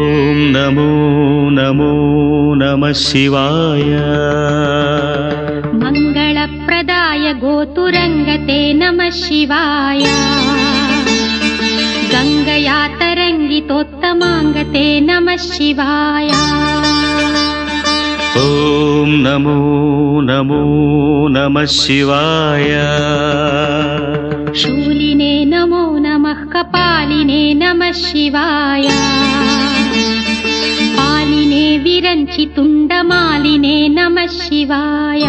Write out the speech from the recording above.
ఓం నమో నమో నమః శివాయ. మంగళప్రదాయ గోతురంగతే నమః శివాయ. గంగయా తరంగితోత్తమాంగతే నమః శివాయ. ఓం నమో నమో నమః శివాయ. శూలినే నమో నమః కపాలినే నమః శివాయ. పాలినే విరంచి తుండమాలినే నమః శివాయ.